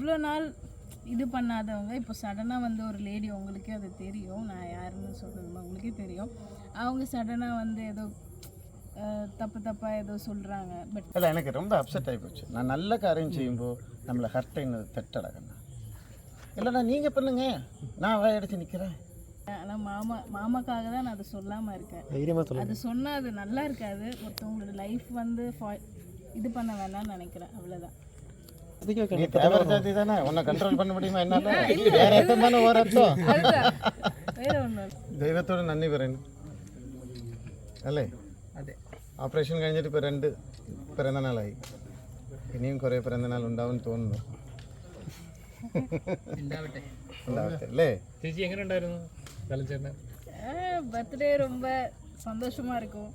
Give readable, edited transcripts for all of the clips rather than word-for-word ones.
இவ்வளோ நாள் இது பண்ணாதவங்க இப்போ சடனாக வந்து ஒரு லேடி, உங்களுக்கே அது தெரியும், நான் யாருன்னு சொல்கிறது உங்களுக்கே தெரியும், அவங்க சடனாக வந்து ஏதோ தப்பாக ஏதோ சொல்கிறாங்க. பட் இல்லை, எனக்கு ரொம்ப அப்செட் ஆகி போச்சு. நான் நல்ல காரியம் செய்யும்போது நம்மளை ஹர்ட் ஆகினது தெட்டடகண்ணா. இல்லைண்ணா நீங்கள் பண்ணுங்க, நான் வாயடிச்சு நிற்கிறேன். ஆனால் மாமாக்காக தான் நான் அதை சொல்லாமல் இருக்கேன். அது சொன்னால் அது நல்லா இருக்காது, ஒருத்தவங்களோட லைஃப் வந்து இது பண்ண வேண்டாம்னு நினைக்கிறேன், அவ்வளோதான். நீ தேவர ஜாதி தானே, உன்னை கண்ட்ரோல் பண்ண முடியுமா என்னால? வேற அர்த்தம் தானே, ஒரு அர்த்தம். வேற ஒன்றும் ദൈവത്തോട് നന്ദി പറയുന്നു അല്ലേ. അതെ, ഓപ്പറേഷൻ കഴിഞ്ഞിട്ട് ഇപ്പോൾ 2 പിറന്നനാളായി. ഇനിയും കുറേ പിറന്നനാൾ ഉണ്ടാവും തോന്നുന്നു. ഉണ്ടാവട്ടെ അല്ലേ. ചേച്ചി എങ്ങനെ ഉണ്ടായിരുന്നു பர்த்டே? ரொம்ப சந்தோஷமாக இருக்கும்.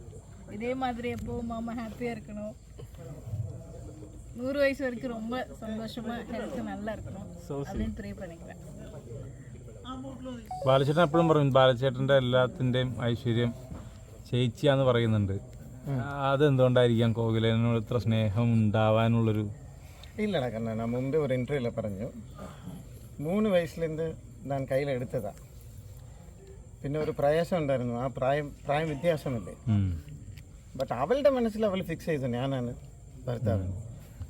இதே மாதிரி எப்போவும் மாமா ஹாப்பியாக இருக்கணும். 100 வயசு வரைக்கும் ரொம்ப சந்தோஷமாக, ஹெல்த் நல்லா இருக்கணும் அப்படின்னு ப்ரே பண்ணிக்கிறேன். ബാലചേട്ടൻ എപ്പോഴും പറയും ബാലചേട്ടൻ്റെ എല്ലാത്തിൻ്റെയും ഐശ്വര്യം ചേച്ചിയാന്ന് പറയുന്നുണ്ട്. അതെന്തുകൊണ്ടായിരിക്കാം കോകിലേനോട് ഇത്ര സ്നേഹം ഉണ്ടാവാനുള്ളൊരു? இல்லைடா கண்ணா, நான் முன்பே ஒரு இன்டர்வியூவில் പറഞ്ഞു, 3 വയസ്സിலேருந்து நான் கையில் எடுத்ததா. പിന്നെ ഒരു പ്രയാസം ഉണ്ടായിരുന്നു, ആ പ്രായം വ്യത്യാസമില്ലേ. ബട്ട് അവളുടെ മനസ്സിൽ അവൾ ഫിക്സ് ചെയ്തു ഞാനാണ് ഭർത്താവിന്.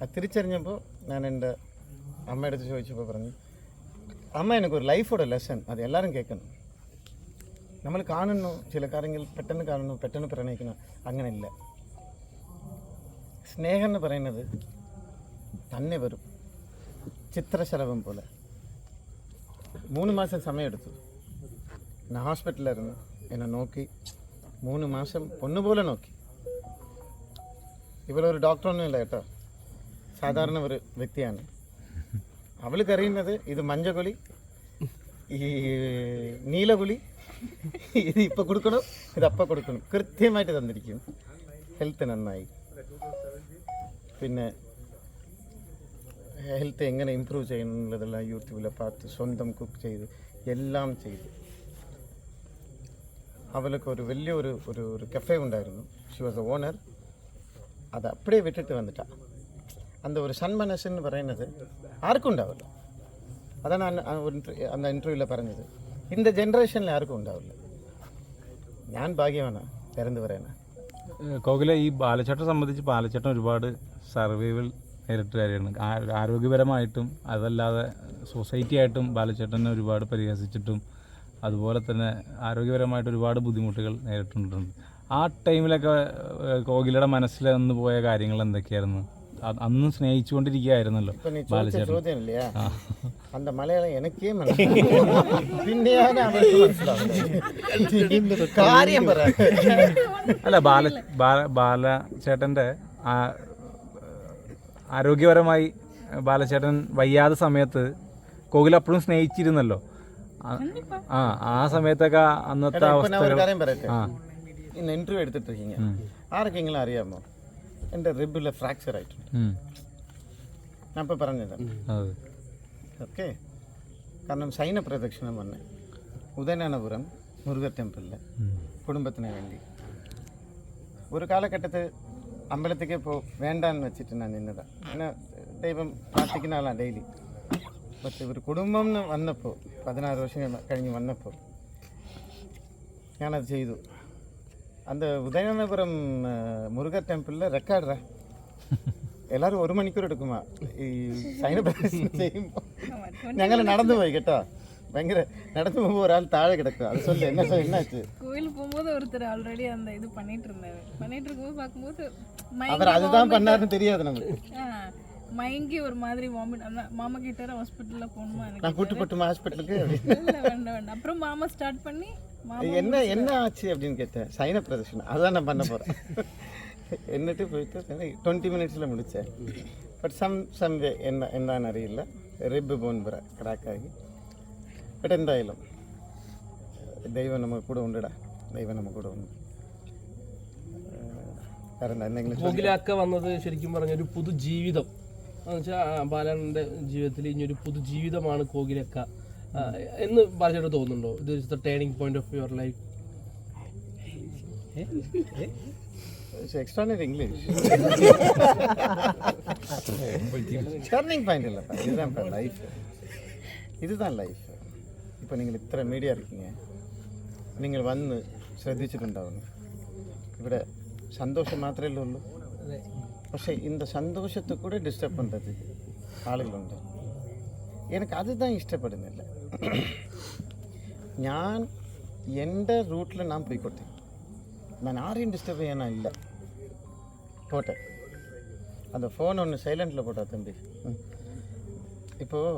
അത് തിരിച്ചറിഞ്ഞപ്പോൾ ഞാൻ എൻ്റെ അമ്മയടുത്ത് ചോദിച്ചപ്പോൾ പറഞ്ഞു, അമ്മ എനിക്കൊരു ലൈഫോടെ ലെസൺ, അത് എല്ലാവരും കേൾക്കണം. നമ്മൾ കാണുന്നു ചില കാര്യങ്ങൾ പെട്ടെന്ന് കാണുന്നു, പെട്ടെന്ന് പ്രണയിക്കുന്നു, അങ്ങനെയില്ല. സ്നേഹം എന്ന് പറയുന്നത് തന്നെ വരും, ചിത്രശലഭം പോലെ. 3 മാസം സമയമെടുത്തു. ഞാൻ ഹോസ്പിറ്റലായിരുന്നു, എന്നെ നോക്കി 3 മാസം പൊന്നുപോലെ നോക്കി. ഇവളൊരു ഡോക്ടറൊന്നും ഇല്ല കേട്ടോ, സാധാരണ ഒരു വ്യക്തിയാണ്. അവൾക്കറിയുന്നത് ഇത് മഞ്ഞകുളി, ഈ നീലകുളി, ഇത് ഇപ്പം കൊടുക്കണം, ഇത് അപ്പം കൊടുക്കണം, കൃത്യമായിട്ട് തന്നിരിക്കും. ഹെൽത്ത് നന്നായി. പിന്നെ ഹെൽത്ത് എങ്ങനെ ഇമ്പ്രൂവ് ചെയ്യണം എന്നുള്ളതെല്ലാം യൂട്യൂബിൽ பார்த்து സ്വന്തം കുക്ക് ചെയ്ത് എല്ലാം ചെയ്തു. അവൾക്ക് ഒരു വലിയ ഒരു കഫേ ഉണ്ടായിരുന്നു, ഷി വാസ് എ ഓണർ. അത് അപ്പടിയേ വിട്ടിട്ട് വന്നിട്ടാ. அந்த ஒரு സന്മനസ്സെന്ന് പറയുന്നത് ആർക്കും ഉണ്ടാവില്ല. അതാണ് அந்த ഇൻ്റർവ്യൂവിൽ പറഞ്ഞത്, இந்த ജനറേഷനിൽ ആർക്കും ഉണ്ടാവില്ല. ഞാൻ ഭാഗ്യമാണ് പിറന്നു പറയാനാ. കോകില, ഈ ബാലചേട്ടനെ സംബന്ധിച്ച് ബാലചേട്ടൻ ഒരുപാട് സർവൈവൽ നേരിട്ട കാര്യമാണ്. ആരോഗ്യപരമായിട്ടും അതല്ലാതെ സൊസൈറ്റി ആയിട്ടും ബാലചേട്ടനെ ഒരുപാട് പരിഹസിച്ചിട്ടും അതുപോലെ തന്നെ ആരോഗ്യപരമായിട്ട് ഒരുപാട് ബുദ്ധിമുട്ടുകൾ നേരിട്ടിട്ടുണ്ട്. ആ ടൈമിലൊക്കെ കോകിലയുടെ മനസ്സിൽ വന്നു പോയ കാര്യങ്ങൾ എന്തൊക്കെയായിരുന്നു? അന്ന് സ്നേഹിച്ചുകൊണ്ടിരിക്കുകയായിരുന്നല്ലോ ബാലചേട്ടൻ. அந்த மலையாளம் எனக்கே പിന്നെയാണ് അവർക്ക് മനസ്സിലാവുന്നത്. കാര്യം പറ. അല്ല, ബാലചേട്ടൻ്റെ ആരോഗ്യപരമായി ബാലചേട്ടൻ വയ്യാത്ത സമയത്ത് കോകില അപ്പോഴും സ്നേഹിച്ചിരുന്നല്ലോ. ആ സമയത്തൊക്കെ അന്നത്തെ അവസ്ഥ. കാര്യം പറയട്ടെ, ഇന്ന് ഇന്റർവ്യൂ എടുത്തിട്ടിരിക്കീங்க, ആർക്കെങ്കിലും അറിയാമോ എൻ്റെ റിബിൽ ഫ്രാക്ചർ ആയിട്ടുണ്ട്? ഞാൻ ഇപ്പോൾ പറഞ്ഞത് ഓക്കെ. കാരണം സൈന പ്രദക്ഷിണം വന്ന് ഉദയനാനപുരം മുരുകൻ ടെമ്പിളിൽ കുടുംബത്തിന് വേണ്ടി ഒരു കാലഘട്ടത്തിൽ അമ്പലത്തേക്ക് വേണ്ടാന്ന് വെച്ചിട്ട് ഞാൻ നിന്നതാണ്. അങ്ങനെ ദൈവം പ്രാർത്ഥിക്കുന്ന ആളാണ് ഡെയിലി. പക്ഷേ ഒരു കുടുംബം വന്നപ്പോൾ 16 വർഷം കഴിഞ്ഞ് വന്നപ്പോൾ ഞാനത് ചെയ്തു. அந்த உதயநாதபுரம் முருகர் டெம்பிளில் ரெக்கார்டுறா, എല്ലാവരും 1 മണിക്കൂർ എടുക്കുമാ ഈ സൈന പ്രദർശനം ചെയ്യുമ്പോൾ. ഞങ്ങൾ നടന്നു പോയി കേട്ടോ, ഭയങ്കര നടന്നു പോകുമ്പോൾ ഒരാൾ താഴെ കിടക്കുക. അത് சொல்லு, என்னாச்சு? கோயில் போகும்போது ஒருத்தர் ஆல்ரெடி அந்த இது பண்ணிட்டு இருக்கும்போது பார்க்கும்போது அவர் அதுதான் பண்ணாருன்னு தெரியாது நமக்கு. மயங்கி ஒரு மாதிரி வாமிட். அந்த மாமா கிட்ட ஹாஸ்பிட்டல்ல போகணுமா? நான் கூட்டு போட்டுமா ஹாஸ்பிட்டலுக்கு? வேண்டாம். அப்புறம் மாமா ஸ்டார்ட் பண்ணி என்ன ஆச்சு அப்படின்னு கேட்டேன். சைன பிரதர்ஷனம் அதுதான் நான் பண்ண போகிறேன். എന്നിട്ട് പോയിട്ട് 20 മിനിറ്റ്സിൽ മുടിച്ചേ. ബട്ട് സം വേ എന്താണെന്ന് അറിയില്ല, റിബ് ബോൺ ക്രാക്കായി. ബട്ട് എന്തായാലും ദൈവം നമുക്ക് കൂടെ ഉണ്ടിടാ, ദൈവം നമുക്ക് കൂടെ ഉണ്ട്. കാരണം എന്തെങ്കിലും കോകിലൊക്കെ വന്നത് ശരിക്കും പറഞ്ഞൊരു പുതുജീവിതം എന്ന് വെച്ചാൽ ബാലന്റെ ജീവിതത്തിൽ ഇനിയൊരു പുതുജീവിതമാണ് കോകിലക്ക എന്ന് ബാലചേട്ടന് തോന്നുന്നുണ്ടോ? ഇത് is the turning point of your life? It's extraordinary English. Turning point இல்லைப்பா, இதுதான் லைஃப். இதுதான் லைஃப். இப்போ നിങ്ങൾ ഇത്ര മീഡിയ இருக்கீங்க, നിങ്ങൾ വന്ന് ശ്രദ്ധിച്ചിട്ടുണ്ടാവുന്നു. ഇവിടെ സന്തോഷം മാത്രമേ ഉള്ളൂ. പക്ഷേ இந்த സന്തോഷത്തെ കൂടെ ഡിസ്റ്റർബ് பண்ணுறது ആളുകളുണ്ട്. എനിക്ക് അതുதான் ഇഷ്ടപ്പെടുന്നില്ല. ഞാൻ എൻ്റെ റൂട്ടിൽ ഞാൻ പോയിക്കോട്ടെ, ഞാൻ ആരെയും ഡിസ്റ്റർബ് ചെയ്യാനില്ല. പോട്ടെ. அந்த ஃபோன் ஒன்று சைலண்டில் போட்டா தம்பி. இப்போது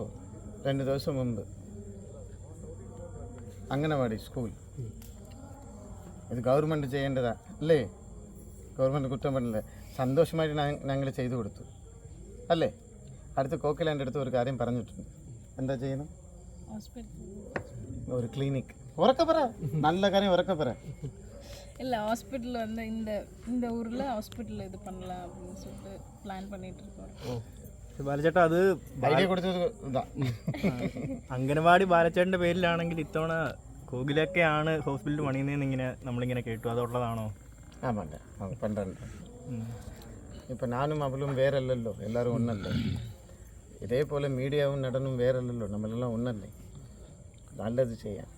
2 ദിവസം മുമ്പ് അംഗനവാടി സ്കൂൾ ഇത് ഗവൺമെൻറ് ചെയ്യേണ്ടതാ അല്ലേ? ഗവൺമെൻറ് കുറ്റം പറഞ്ഞില്ല, സന്തോഷമായിട്ട് ഞങ്ങൾ ചെയ്തു കൊടുത്തു അല്ലേ? അടുത്ത് കോക്കിലാൻ്റെ അടുത്ത് ഒരു കാര്യം പറഞ്ഞിട്ടുണ്ട്. എന്താ ചെയ്യണം? ஒரு கிளினிக். உறக்க போற நல்ல காரியம், உறக்க போற இல்லை ஹாஸ்பிட்டல் வந்து இந்த ஊரில் ஹாஸ்பிட்டல் இது பண்ணலாம் அப்படின்னு சொல்லிட்டு பிளான் பண்ணிட்டு இருக்கோம். ബാലച്ചേട്ടാ, അത് ഐഡിയ കൊടുത്തത് ഇതാ. അംഗനവാടി ബാലച്ചേട്ടൻ്റെ പേരിലാണെങ്കിൽ ഇത്തവണ കോകിലൊക്കെയാണ് ഹോസ്പിറ്റൽ പണിയുന്നതെന്ന് ഇങ്ങനെ നമ്മളിങ്ങനെ കേട്ടു, അതുള്ളതാണോ? ஆமாண்டா, அவங்க பண்ணுறாங்க. இப்போ நானும் அவளும் வேற இல்லைல்லோ, எல்லாரும் ஒன்றல்ல. இதே போல் மீடியாவும் நடனும் வேற இல்லைல்லோ, നമ്മളെല്ലാം ഒന്നല്ലേ. നല്ലത് ചെയ്യാം.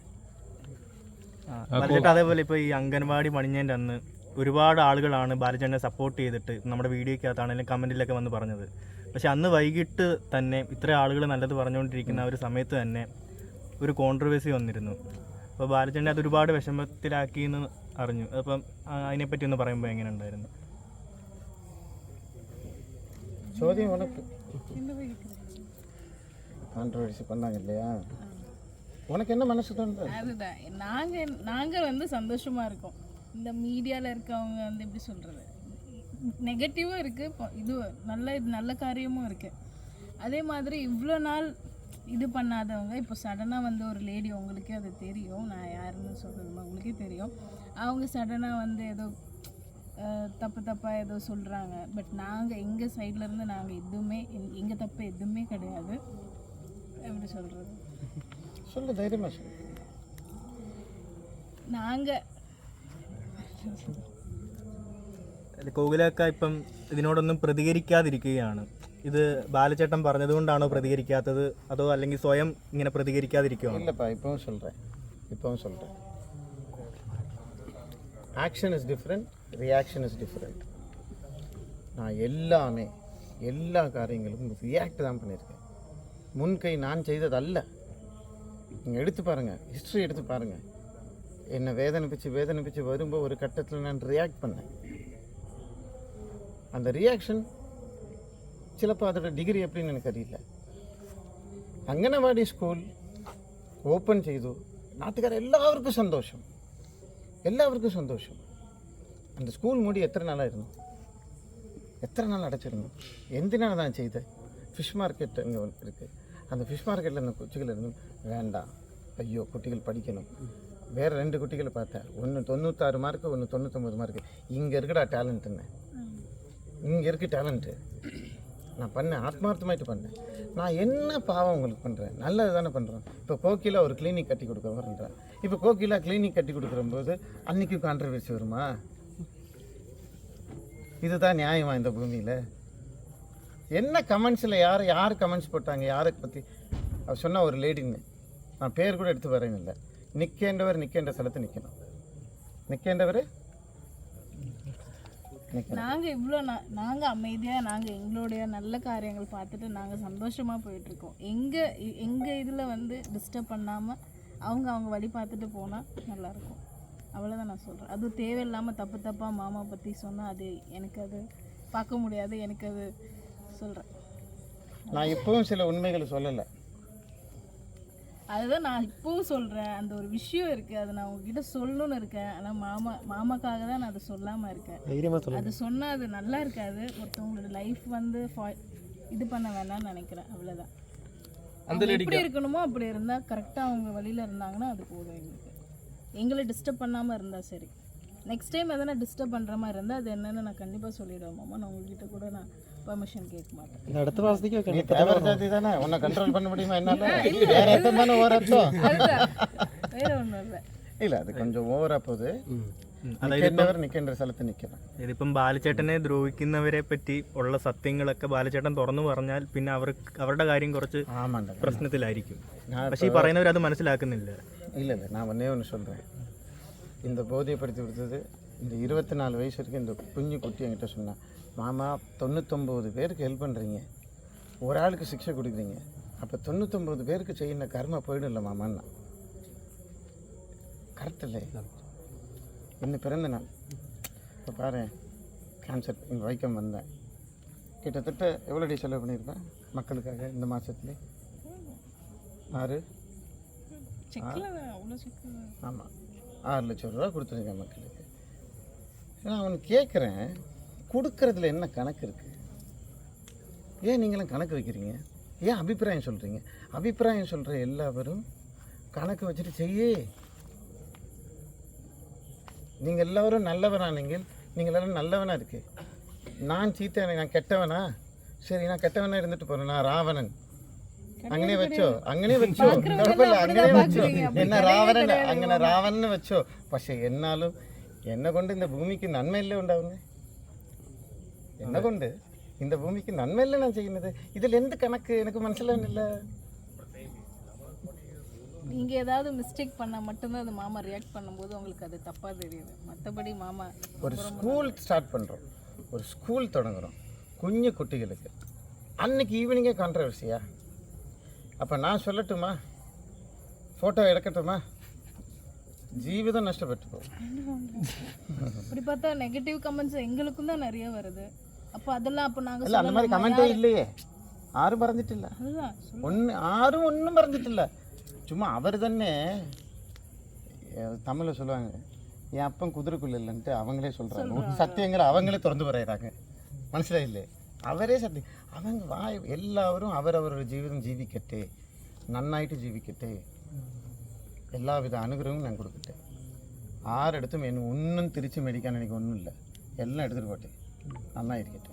ബാലച്ചേട്ടാ, അതേപോലെ ഇപ്പോൾ ഈ അംഗൻവാടി പണിഞ്ഞതിൻ്റെ അന്ന് ഒരുപാട് ആളുകളാണ് ബാലച്ചേട്ടനെ സപ്പോർട്ട് ചെയ്തിട്ട് നമ്മുടെ വീഡിയോയ്ക്കകത്താണെങ്കിലും കമൻറ്റിലൊക്കെ വന്ന് പറഞ്ഞത്. പക്ഷെ അന്ന് വൈകിട്ട് തന്നെ ഇത്ര ആളുകൾ നല്ലത് പറഞ്ഞുകൊണ്ടിരിക്കുന്ന ആ ഒരു സമയത്ത് തന്നെ ഒരു കോൺട്രവേഴ്സി വന്നിരുന്നു. അപ്പോൾ ബാലച്ചേട്ടനെ അത് ഒരുപാട് വിഷമത്തിലാക്കിയെന്ന് അറിഞ്ഞു. അപ്പം അതിനെപ്പറ്റി ഒന്ന് പറയുമ്പോൾ എങ്ങനെ ഉണ്ടായിരുന്നു? ചോദ്യം ഉനക്ക് கான்ட்ரவர்சி பண்ணாங்க இல்லையா? உனக்கு என்ன மனசு தோணுது? அதுதான் நாங்கள் வந்து சந்தோஷமா இருக்கோம். இந்த மீடியாவில் இருக்கவங்க வந்து எப்படி சொல்கிறது, நெகட்டிவும் இருக்குது, இது நல்ல காரியமும் இருக்குது. அதே மாதிரி இவ்வளோ நாள் இது பண்ணாதவங்க இப்போ சடனாக வந்து ஒரு லேடி, உங்களுக்கே அது தெரியும், நான் யாருன்னு சொல்கிறது உங்களுக்கே தெரியும். அவங்க சடனாக வந்து ஏதோ தப்பாக ஏதோ சொல்கிறாங்க. பட் நாங்கள் எங்கள் சைட்லேருந்து நாங்கள் எதுவுமே எங்கள் தப்பு எதுவுமே கிடையாது. எப்படி சொல்கிறது, சொல்லு, தைரியமாக சொல்லு. நாங்கள் കോകിലൊക്കെ ഇപ്പം ഇതിനോടൊന്നും പ്രതികരിക്കാതിരിക്കുകയാണ്. ഇത് ബാലച്ചേട്ടൻ പറഞ്ഞതുകൊണ്ടാണോ പ്രതികരിക്കാത്തത്, അതോ അല്ലെങ്കിൽ സ്വയം ഇങ്ങനെ പ്രതികരിക്കാതിരിക്കുകയാണോ? இல்லைப்பா, இப்போவும் சொல்கிறேன். Action is different, reaction is different. நான் எல்லா காரியங்களும் ரியாக்ட் தான் பண்ணியிருக்கேன். முன்கை நான் செய்தது அல்ல. நீங்கள் எடுத்து பாருங்கள், ஹிஸ்ட்ரி எடுத்து பாருங்கள். என்னை வேதனைப்பிச்சு வரும்போது ஒரு கட்டத்தில் நான் ரியாக்ட் பண்ணேன். அந்த ரியாக்ஷன் ചിലപ്പോൾ அதோட ഡിഗ്രി എപ്പടിன்னு എനിക്ക് അറിയില്ല. അംഗനവാടി സ്കൂൾ ഓപ്പൺ ചെയ്തു, നാട്ടുകാരെല്ലാവർക്കും സന്തോഷം. அந்த ஸ்கூல் மூடி எத்தனை நாளாയിരുന്നു? எத்தனை நாள் அடைச்சிருந்தோம்? എന്തിനാണ് நான் ചെയ്തത്? ஃபிஷ் மார்க்கெட் இங்கே இருக்குது. அந்த ஃபிஷ் மார்க்கெட்டில் இந்த குச்சிகள் இருந்து வேண்டாம், ஐயோ குட்டிகள் படிக்கணும். வேறு 2 குட்டிகளை பார்த்தேன், ஒன்று 96 மார்க்கு, ஒன்று 99 மார்க்கு. இங்கே இருக்குடா டேலண்ட்டுன்னு, இங்கே இருக்குது டேலண்ட்டு. நான் பண்ணேன், ஆத்மார்த்தமாயிட்டு பண்ணேன். நான் என்ன பாவம் உங்களுக்கு பண்ணுறேன்? நல்லது தானே பண்ணுறேன். இப்போ கோகிலா ஒரு கிளினிக் கட்டி கொடுக்க வரேன்றேன். இப்போ கோகிலா கிளினிக் கட்டி கொடுக்குறம்போது அன்றைக்கும் கான்ட்ரவர்சி வருமா? இதுதான் நியாயமா இந்த பூமியில்? என்ன கமெண்ட்ஸில் யார் கமெண்ட்ஸ் போட்டாங்க, யாரை பற்றி அவர் சொன்ன ஒரு லேடின்னு நான் பேர் கூட எடுத்து வரேன். இல்லை, நிற்கேண்ட സ്ഥലത്ത് நிற்கணும். நிற்கேண்டவர் நாங்கள் அமைதியாக எங்களுடைய நல்ல காரியங்கள் பார்த்துட்டு நாங்கள் சந்தோஷமாக போயிட்டுருக்கோம். எங்கள் இதில் வந்து டிஸ்டர்ப் பண்ணாமல் அவங்க வழி பார்த்துட்டு போனால் நல்லாயிருக்கும். அவ்வளோதான் நான் சொல்கிறேன். அது தேவையில்லாமல் தப்பாக மாமா பற்றி சொன்னால் அது எனக்கு அது பார்க்க முடியாது. எனக்கு அது சொல்கிறேன். நான் இப்போவும் சில உண்மைகளை சொல்லலை, அதுதான் நான் இப்போவும் சொல்கிறேன். அந்த ஒரு விஷயம் இருக்குது, அதை நான் உங்ககிட்ட சொல்லணும்னு இருக்கேன். ஆனால் மாமாக்காக தான் நான் அதை சொல்லாமல் இருக்கேன். அது சொன்னால் அது நல்லா இருக்காது, ஒருத்தவங்களோட லைஃப் வந்து இது பண்ண வேணாம்னு நினைக்கிறேன். அவ்வளோதான். எப்படி இருக்கணுமோ அப்படி இருந்தால் கரெக்டாக அவங்க வழியில் இருந்தாங்கன்னா அது போதும். எங்களை டிஸ்டர்ப் பண்ணாமல் இருந்தால் சரி. நெக்ஸ்ட் டைம் எதனா டிஸ்டர்ப் பண்ணுற மாதிரி இருந்தால் அது என்னென்னு நான் கண்டிப்பாக சொல்லிவிடுவேன் மாமா. நான் உங்ககிட்ட கூட நான் பெர்மிஷன் கேட்க மாட்டேன். അടുത്ത മാസത്തേക്ക് நீ தேவர ஜாதி தானே, உன்னை கண்ட்ரோல் பண்ண முடியுமா என்னால்? வேற எத்தனை தானே ஓவராச்சோ? வேற ஒன்றும் இல்லை. இல்லை, அது கொஞ்சம் ஓவராக போகுது. നിൽക്കേണ്ടവർ നിൽക്കേണ്ട സ്ഥലത്ത് നിൽക്കണം. ഇതിപ്പം ബാലചേട്ടനെ ദ്രോഹിക്കുന്നവരെ പറ്റി ഉള്ള സത്യങ്ങളൊക്കെ ബാലചേട്ടൻ തുറന്നു പറഞ്ഞാൽ പിന്നെ അവരുടെ കാര്യം കുറച്ച് പ്രശ്നത്തിലായിരിക്കും. പക്ഷേ ഈ പറയുന്നവർ അത് മനസ്സിലാക്കുന്നില്ല. இல்லை நான் ஒன்றே ஒன்று சொல்கிறேன். இந்த போதையப்படுத்தி கொடுத்தது இந்த 24 வயசு வரைக்கும் இந்த குஞ்சு குட்டி என்கிட்ட சொன்னான், மாமா 99 பேருக்கு ஹெல்ப் பண்ணுறீங்க, ஒரு ஆளுக்கு சிக்ஷை கொடுக்குறீங்க, அப்போ 99 பேருக்கு செய்யணும் கர்மா போயிடும் இல்லை மாமான்னா. கரெக்ட் இல்லை? இன்னும் பிறந்த நாள் இப்போ பாரு, கேன்சர் இங்கே வைக்கம் வந்தேன், கிட்டத்தட்ட எவ்வளோ டி செலவு பண்ணியிருப்பேன் மக்களுக்காக இந்த மாதத்துல? 6 ஆமாம் 6 லட்சம் ரூபா கொடுத்துருக்கேன் மக்களுக்கு. நான் அவனுக்கு கேட்குறேன், கொடுக்கறதுல என்ன கணக்கு இருக்குது? ஏன் நீங்களும் கணக்கு வைக்கிறீங்க? ஏன் அபிப்பிராயம் சொல்கிறீங்க? அபிப்பிராயம் சொல்கிற எல்லாரும் கணக்கு வச்சுட்டு செய்யே. நீங்கள் எல்லோரும் நல்லவனா? நீங்கள் எல்லோரும் நல்லவனா இருக்கு. நான் சீத்தனை, நான் கெட்டவனா? சரி, நான் கெட்டவனா இருந்துட்டு போகிறேன், நான் ராவணன். അങ്ങനെ വെച്ചോ കുഴപ്പമില്ല, അങ്ങനെ വെച്ചോ, എന്നെ രാവണൻ, അങ്ങനെ രാവണന് വെച്ചോ. പക്ഷെ എന്നാലും എന്നെ കൊണ്ട് இந்த ഭൂമിക്ക് നന്മയല്ലേ ഉണ്ടാവുന്നത്? എന്നെ കൊണ്ട് இந்த ഭൂമിക്ക് നന്മയല്ലേ ഞാൻ ചെയ്യുന്നത്? ഇതിൽ എന്ത് കണക്ക് എനിക്ക് മനസ്സിലാവുന്നില്ല. நீங்கள் ஏதாவது மிஸ்டேக் பண்ணால் மட்டும்தான் அது மாமா ரியாக்ட் பண்ணும்போது உங்களுக்கு அது தப்பாக தெரியுது. மற்றபடி மாமா ஒரு ஸ்கூல் ஸ்டார்ட் பண்ணுறோம், ஒரு ஸ்கூல் தொடங்குகிறோம் குஞ்சு குட்டிகளுக்கு. அன்னைக்கு ஈவினிங்கே கான்ட்ரவர்சியா? அப்போ நான் சொல்லட்டுமா, ஃபோட்டோ எடுக்கட்டுமா? ஜீவிதம் நஷ்டப்பட்டு போகும். இப்படி பார்த்தா நெகட்டிவ் கமெண்ட்ஸ் எங்களுக்கும் தான் நிறைய வருது. அப்போ அதெல்லாம் அப்போ நாங்கள் இல்லை, அந்த மாதிரி கமெண்ட்டே இல்லையே, ஆரும் പറഞ്ഞിട്ടില്ല. ஆரும் ஒன்றும் പറഞ്ഞിട്ടില്ല. சும்மா அவர் தானே தமிழில் சொல்லுவாங்க, என் அப்பன் குதிரைக்குள்ள இல்லைன்ட்டு அவங்களே சொல்கிறாங்க. சத்தியங்கிற அவங்களே திறந்து പറയുறாங்க. മനസ്സിലായില്ലേ? അവരേ സത്യം. அவங்க வாய் எல்லாரும் அவரவரோட ജീവിതം ജീവിക്കട്ടെ, നന്നായിട്ട് ജീവിക്കട്ടെ, എല്ലാവിധ അനുഗ്രഹവും ഞാൻ കൊടുക്കട്ടെ. ആരെടുത്തും എന്നെ ഒന്നും തിരിച്ച് മേടിക്കാൻ എനിക്ക് ഒന്നുമില്ല, എല്ലാം എടുത്തിട്ട് പോട്ടെ, നന്നായിരിക്കട്ടെ,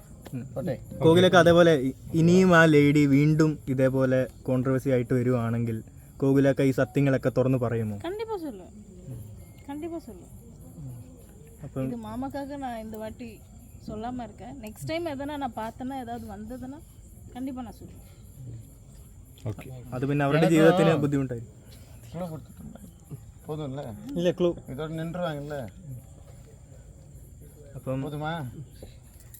പോട്ടെ. കോകിലൊക്കെ അതേപോലെ ഇനിയും ആ ലേഡി വീണ്ടും ഇതേപോലെ കോൺട്രവേഴ്സി ആയിട്ട് വരുവാണെങ്കിൽ கோகிலாக்கா ഈ സത്യങ്ങളൊക്കെ തുറന്നു പറയുമോ? கண்டிப்பாக சொல்லுவேன், கண்டிப்பாக சொல்லுவேன். இது மாமாக்காக நான் இந்த வாட்டி சொல்லாமல் இருக்கேன். நெக்ஸ்ட் டைம் எதனா நான் பார்த்தேன்னா, ஏதாவது வந்ததுன்னா கண்டிப்பாக நான் சொல்லுவேன். ஓகே, அது പിന്നെ അവരുടെ ജീവിതത്തിന് ബുദ്ധിമുട്ടായി. ക്ലൂ കൊടുത്തിട്ടുണ്ട്, போதும்ல? ഇല്ല, ക്ലൂ இதோட நின்றுவாங்கல்ல, അപ്പം போதுமா?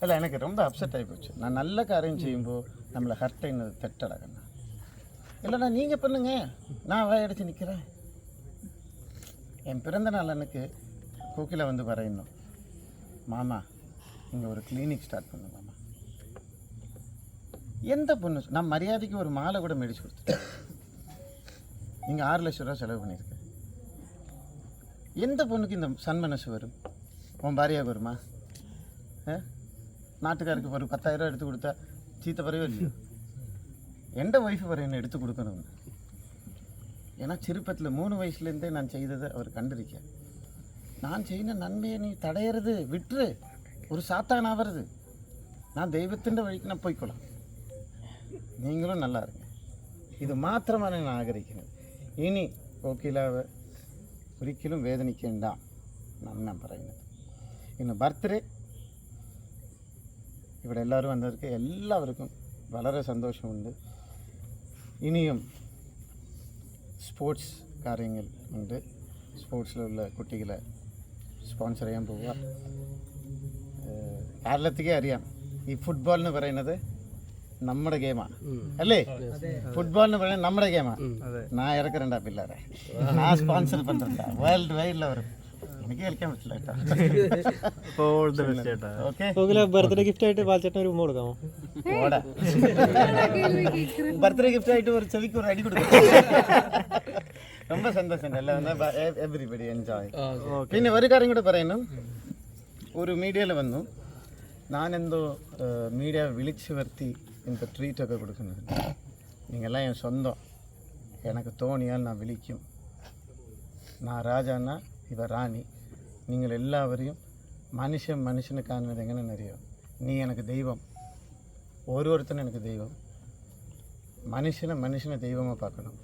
இல்லை, எனக்கு ரொம்ப அப்செட் ஆகி போச்சு. நான் நல்ல காரியம் செய்யும்போது நம்மளை ஹர்ட் ஆகினது தெட்டடகண்ணா. இல்லைண்ணா நீங்கள் பண்ணுங்க, நான் வாயடிச்சு நிற்கிறேன். என் பிறந்த நாள் அன்னைக்கு கோகிலா வந்து പറയുന്നു, மாமா இங்கே ஒரு கிளினிக் ஸ்டார்ட் பண்ணு மாமா. எந்த பொண்ணு? நான் மரியாதைக்கு ஒரு மாலை கூட மேடிச்சு கொடுத்துட்டேன். நீங்கள் 6 லட்சம் ரூபா செலவு பண்ணியிருக்கேன். எந்த பொண்ணுக்கு இந்த சன்மனசு வரும்? உன் பாரியாக வருமா? நாட்டுக்காருக்கு ஒரு 10,000 ரூபா எடுத்து கொடுத்தா சீத்த பறவை இல்லையோ? எந்த ஒய்ஃபு வர என்ன எடுத்து கொடுக்கணும். ஏன்னா சிறுப்பத்தில் 3 வயசுலேருந்தே நான் செய்ததை அவர் கண்டிருக்க. நான் செய்த நன்மையை நீ தடையிறது விட்டுரு, ஒரு சாத்தான் ஆகிறது. நான் தெய்வத்தின் வழிக்கு நான் போய்க்கொள்ளலாம், நீங்களும் நல்லா இருங்க. இது மாத்திரமான நான் ஆகரிக்கிறது. இனி கோகிலாவை ഒരിക്കലും വേദനിക്കേണ്ട ഞാൻ പറയുന്നത്. ഇന്ന് ബർത്ത്ഡേ ഇവിടെ എല്ലാവരും വന്നവർക്ക് എല്ലാവർക്കും വളരെ സന്തോഷമുണ്ട്. ഇനിയും സ്പോർട്സ് കാര്യങ്ങൾ ഉണ്ട്, സ്പോർട്സിലുള്ള കുട്ടികളെ സ്പോൺസർ ചെയ്യാൻ പോവുക. കേരളത്തിലേ അറിയാം, ഈ ഫുട്ബോൾ എന്ന് പറയുന്നത് നമ്മുടെ ഗെയിമാണ് അല്ലേ? ഫുട്ബോൾ എന്ന് പറയുന്നത് നമ്മുടെ ഗെയിമാണ്. ഞാൻ ഇറക്കറണ്ട പിള്ളേരെ, ഞാൻ സ്പോൺസർ പண்றேன்டா വേൾഡ് വൈഡിൽ വരും. എനിക്ക് കളിക്കാൻ പറ്റില്ല കേട്ടോ. ഓക്കെ, ബർത്ത്ഡേ ഗിഫ്റ്റ് ആയിട്ട് ബാലചേട്ടൻ ഒരു ഉമ്മ കൊടുക്കാമോ? ബർത്ത്ഡേ ഗിഫ്റ്റ് ആയിട്ട് ഒരു ചെവിക്ക് ഒരു അടി കൊടുക്കും. ரொம்ப സന്തോഷം എല്ലാം എവരിബഡി എൻജോയ്. പിന്നെ ഒരു കാര്യം കൂടെ പറയുന്നു, ഒരു മീഡിയയിൽ വന്നു, ഞാനെന്തോ മീഡിയ വിളിച്ചു വരുത്തി இந்த ட்ரீட்டൊക്കെ கொடுக்குறது. நீங்கள்லாம் என் சொந்தம், எனக்கு தோணியால் நான் விழிக்கும். நான் ராஜான்னா இவ ராணி. நீங்கள் எல்லாவரையும் மனுஷனை காண்பது எங்கன்னு அறியும். நீ எனக்கு தெய்வம், ஒருத்தனும் எனக்கு தெய்வம். மனுஷனை தெய்வமாக பார்க்கணும்.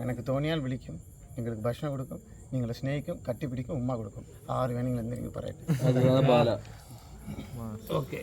எனக்கு தோணியால் விழிக்கும், எங்களுக்கு பக்ஷணம் கொடுக்கும், നിങ്ങളെ സ്നേഹിക്കും, കട്ടിപ്പിടിക്കും, ഉമ്മ കൊടുക്കും. ആറ് വേണമെങ്കിലും എന്തെങ്കിലും പറയട്ടെ. ഓക്കെ